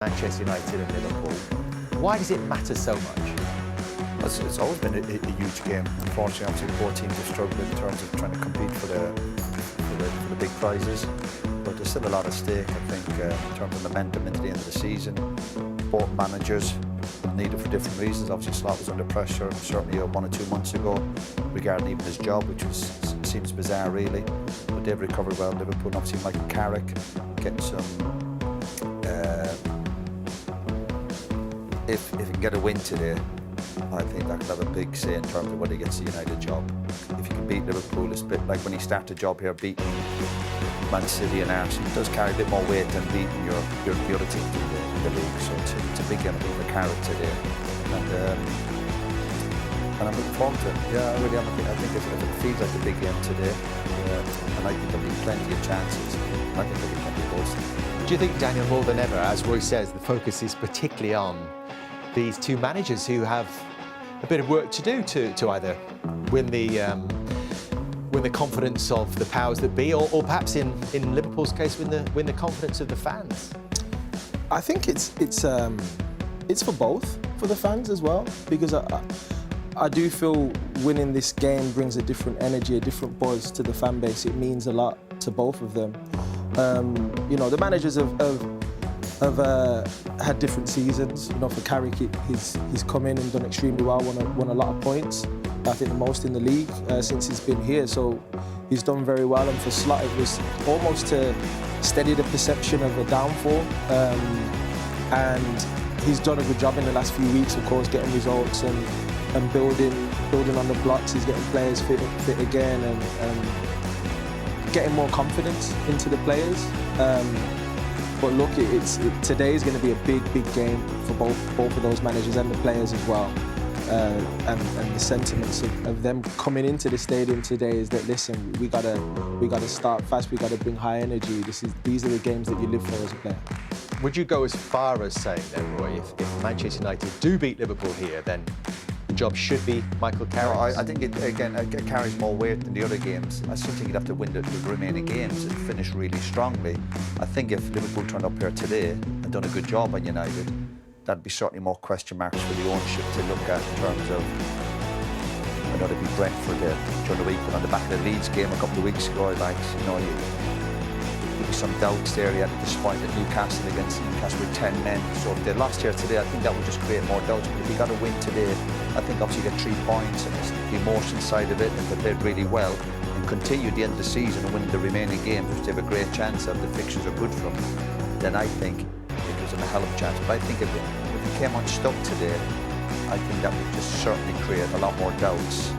Manchester United and Liverpool. Why does it matter so much? It's always been a huge game. Unfortunately, obviously, both teams have struggled in terms of trying to compete for the big prizes. But there's still a lot at stake, I think, in terms of momentum into the end of the season. Both managers need it for different reasons. Obviously, Slot was under pressure, certainly 1 or 2 months ago, regarding even his job, which seems bizarre, really. But they've recovered well, Liverpool. And obviously, Michael Carrick getting some... If he can get a win today, I think that could have a big say in terms of whether he gets the United job. If you can beat Liverpool, it's a bit like when he started the job here, beating Man City and Arsenal. It does carry a bit more weight than beating the other teams in the league. So it's a big game for Carrick today. And I'm looking forward to it. Yeah, I really am. I think it feels like a big game today. And I think there'll be plenty of chances. I think there'll be plenty of goals. Do you think, Daniel, more than ever, as Roy says, the focus is particularly on these two managers who have a bit of work to do to either win the confidence of the powers that be, or perhaps in Liverpool's case, win the confidence of the fans? I think it's for both, for the fans as well, because I do feel winning this game brings a different energy, a different buzz to the fan base. It means a lot to both of them. You know, the managers have had different seasons. You know, for Carrick, he's come in and done extremely well, won a lot of points. I think the most in the league since he's been here. So he's done very well. And for Slot, it was almost to steady the perception of a downfall. And he's done a good job in the last few weeks, of course, getting results and building on the blocks. He's getting players fit again and getting more confidence into the players. But look, today is going to be a big game for both of those managers and the players as well. And the sentiments of them coming into the stadium today is that, listen, we gotta start fast. We gotta bring high energy. These are the games that you live for as a player. Would you go as far as saying then, Roy, if Manchester United do beat Liverpool here, then the job should be Michael Carrick? No, I think it carries more weight than the other games. I still think you'd have to win the remaining games and finish really strongly. I think if Liverpool turned up here today and done a good job on United, that'd be certainly more question marks for the ownership to look at in terms of, I know they'd be Brentford during the week, but on the back of the Leeds game a couple of weeks ago, there'd be some doubts there. He had a disappointed Newcastle against Newcastle with 10 men. So if they lost here today, I think that would just create more doubts. But if he got a win today, I think obviously you get 3 points and it's the emotion side of it, and they played really well and continue the end of the season and win the remaining games, which they have a great chance of. The fixtures are good for them. Then I think it gives them a hell of a chance. But I think if he came unstuck today, I think that would just certainly create a lot more doubts.